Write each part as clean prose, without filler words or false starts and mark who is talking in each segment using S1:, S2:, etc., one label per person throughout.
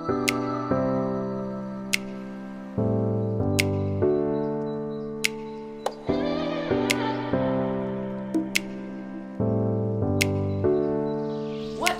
S1: What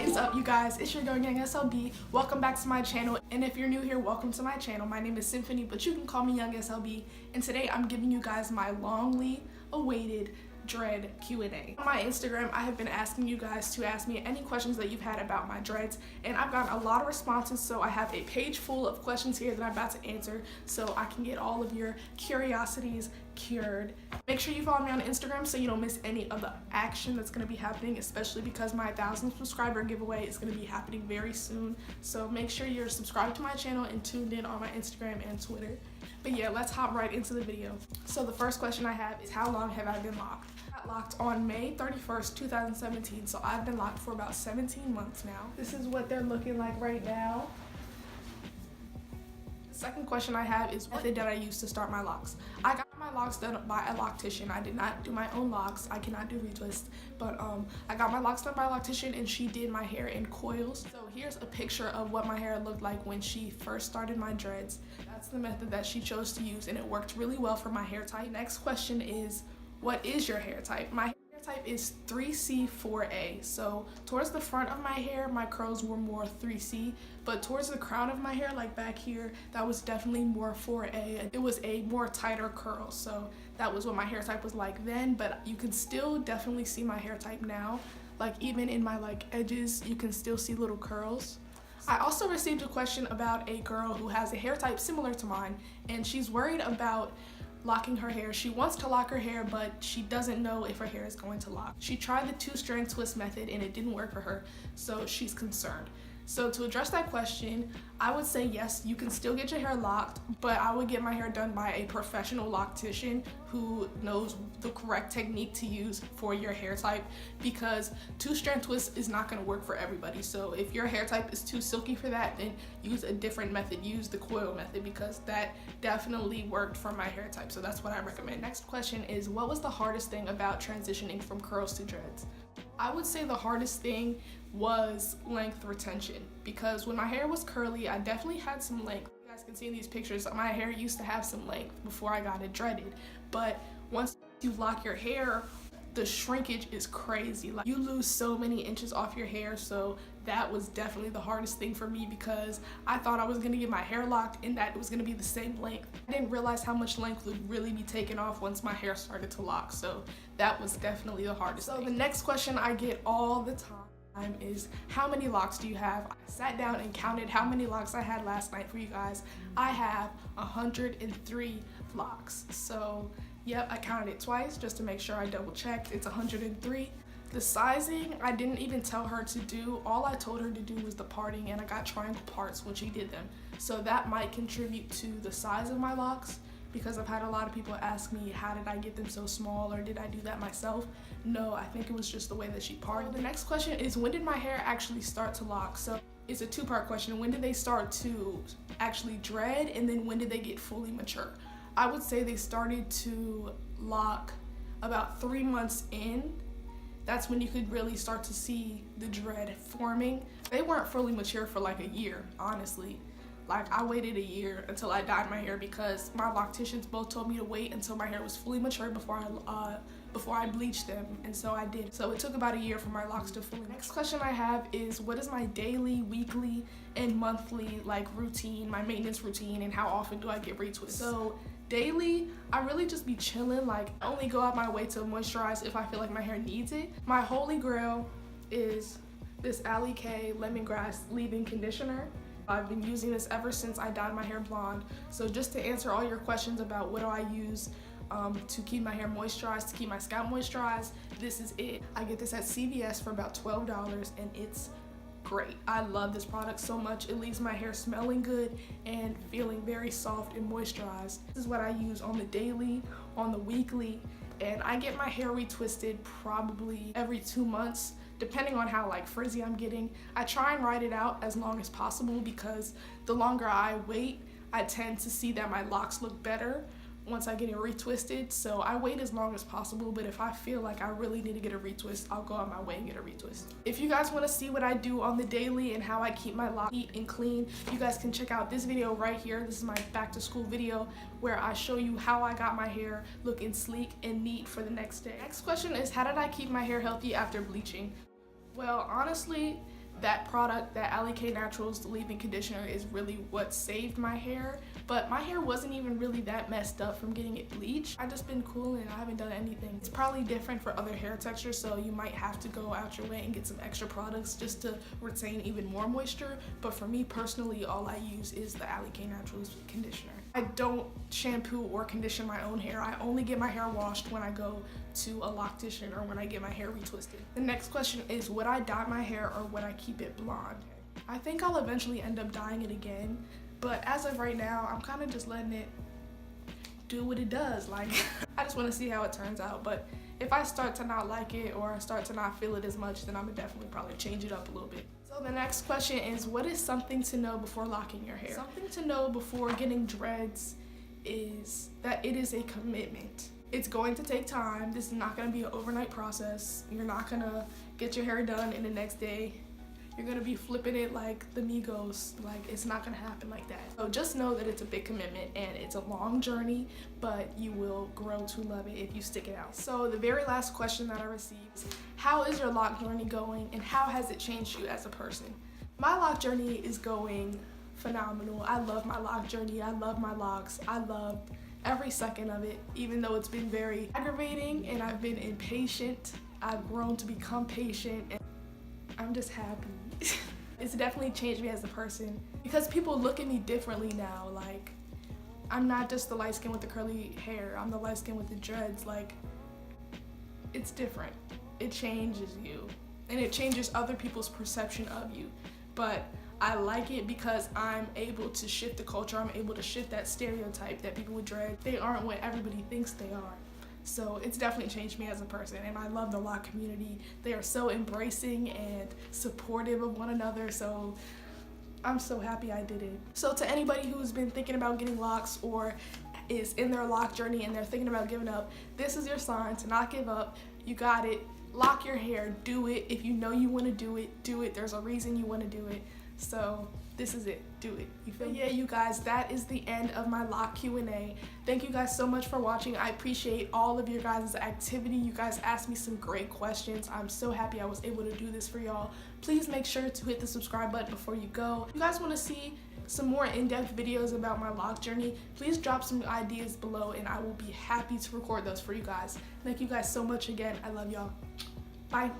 S1: is up, you guys? It's your girl Young SLB. Welcome back to my channel, and if you're new here, welcome to my channel. My name is Symphony, but you can call me Young SLB, and today I'm giving you guys my longly awaited dread Q&A. On my Instagram, I have been asking you guys to ask me any questions that you've had about my dreads, and I've gotten a lot of responses, so I have a page full of questions here that I'm about to answer so I can get all of your curiosities cured. Make sure you follow me on Instagram so you don't miss any of the action that's going to be happening, especially because my 1,000 subscriber giveaway is going to be happening very soon. So make sure you're subscribed to my channel and tuned in on my Instagram and Twitter. But yeah, let's hop right into the video. So the first question I have is, how long have I been locked? I got locked on May 31st, 2017, so I've been locked for about 17 months now. This is what they're looking like right now. The second question I have is, what method did I use to start my locks? I got my locks done by a loctician. I did not do my own locks. I cannot do retwist, but I got my locks done by a loctician, and she did my hair in coils. So here's a picture of what my hair looked like when she first started my dreads. That's the method that she chose to use, and it worked really well for my hair type. Next question is, what is your hair type? My hair type is 3C4A. So towards the front of my hair, my curls were more 3C, but towards the crown of my hair, like back here, that was definitely more 4A. It was a more tighter curl, so that was what my hair type was like then, but you can still definitely see my hair type now. Like even in my edges, you can still see little curls. I also received a question about a girl who has a hair type similar to mine, and she's worried about locking her hair. She wants to lock her hair, but she doesn't know if her hair is going to lock. She tried the 2-strand twist method and it didn't work for her, so she's concerned. So to address that question, I would say yes, you can still get your hair locked, but I would get my hair done by a professional loctician who knows the correct technique to use for your hair type, because 2-strand twist is not going to work for everybody. So if your hair type is too silky for that, then use a different method. Use the coil method, because that definitely worked for my hair type. So that's what I recommend. Next question is, what was the hardest thing about transitioning from curls to dreads? I would say the hardest thing was length retention, because when my hair was curly, I definitely had some length. You guys can see in these pictures, my hair used to have some length before I got it dreaded, but once you lock your hair, the shrinkage is crazy. Like, you lose so many inches off your hair, so that was definitely the hardest thing for me, because I thought I was gonna get my hair locked and that it was gonna be the same length. I didn't realize how much length would really be taken off once my hair started to lock, so that was definitely the hardest thing. The next question I get all the time is, how many locks do you have? I sat down and counted how many locks I had last night for you guys. I have 103 locks. So yep, I counted it twice just to make sure I double checked. It's 103. The sizing, I didn't even tell her to do. All I told her to do was the parting, and I got triangle parts when she did them. So that might contribute to the size of my locks, because I've had a lot of people ask me, how did I get them so small, or did I do that myself? No, I think it was just the way that she parted. The next question is, when did my hair actually start to lock? So it's a 2-part question. When did they start to actually dread, and then when did they get fully mature? I would say they started to lock about 3 months in. That's when you could really start to see the dread forming. They weren't fully mature for like a year, honestly. Like, I waited a year until I dyed my hair, because my locticians both told me to wait until my hair was fully mature before I bleached them, and so I did. So it took about a year for my locks to fully mature. Next question I have is, what is my daily, weekly, and monthly routine, my maintenance routine, and how often do I get retwists? So daily, I really just be chilling. Like, I only go out my way to moisturize if I feel like my hair needs it. My holy grail is this Alikay Lemongrass leave-in conditioner. I've been using this ever since I dyed my hair blonde. So just to answer all your questions about what do I use to keep my hair moisturized, to keep my scalp moisturized, this is it. I get this at CVS for about $12, and it's great. I love this product so much. It leaves my hair smelling good and feeling very soft and moisturized. This is what I use on the daily, on the weekly, and I get my hair retwisted probably every 2 months, depending on how frizzy I'm getting. I try and ride it out as long as possible, because the longer I wait, I tend to see that my locks look better once I get it retwisted. So I wait as long as possible, but if I feel like I really need to get a retwist, I'll go out my way and get a retwist. If you guys want to see what I do on the daily and how I keep my locks neat and clean, you guys can check out this video right here. This is my back to school video where I show you how I got my hair looking sleek and neat for the next day. Next question is, how did I keep my hair healthy after bleaching? Well, honestly, that product, that Alikay Naturals leave-in conditioner, is really what saved my hair. But my hair wasn't even really that messed up from getting it bleached. I've just been cool and I haven't done anything. It's probably different for other hair textures, so you might have to go out your way and get some extra products just to retain even more moisture. But for me personally, all I use is the Alikay Naturals conditioner. I don't shampoo or condition my own hair. I only get my hair washed when I go to a loctician or when I get my hair retwisted. The next question is, would I dye my hair or would I keep it blonde? I think I'll eventually end up dyeing it again, but as of right now, I'm kind of just letting it do what it does. Like, I just want to see how it turns out, but if I start to not like it or I start to not feel it as much, then I'm gonna definitely probably change it up a little bit. So the next question is, what is something to know before locking your hair? Something to know before getting dreads is that it is a commitment. It's going to take time. This is not going to be an overnight process. You're not going to get your hair done in the next day. You're going to be flipping it like the Migos. Like, it's not going to happen like that. So just know that it's a big commitment and it's a long journey, but you will grow to love it if you stick it out. So the very last question that I received is, how is your lock journey going and how has it changed you as a person? My lock journey is going phenomenal. I love my lock journey. I love my locks. I love every second of it, even though it's been very aggravating and I've been impatient. I've grown to become patient and I'm just happy. It's definitely changed me as a person because people look at me differently now. Like, I'm not just the light skin with the curly hair, I'm the light skin with the dreads. Like, it's different. It changes you and it changes other people's perception of you. But I like it because I'm able to shift the culture. I'm able to shift that stereotype that people with dread, they aren't what everybody thinks they are. So it's definitely changed me as a person, and I love the lock community. They are so embracing and supportive of one another, so I'm so happy I did it. So to anybody who's been thinking about getting locks or is in their lock journey and they're thinking about giving up, this is your sign to not give up. You got it. Lock your hair. Do it. If you know you want to do it, do it. There's a reason you want to do it. So this is it. Do it. You feel? Yeah, you guys, that is the end of my lock Q&A. Thank you guys so much for watching. I appreciate all of your guys' activity. You guys asked me some great questions. I'm so happy I was able to do this for y'all. Please make sure to hit the subscribe button before you go. If you guys want to see some more in-depth videos about my lock journey, please drop some ideas below and I will be happy to record those for you guys. Thank you guys so much again. I love y'all. Bye.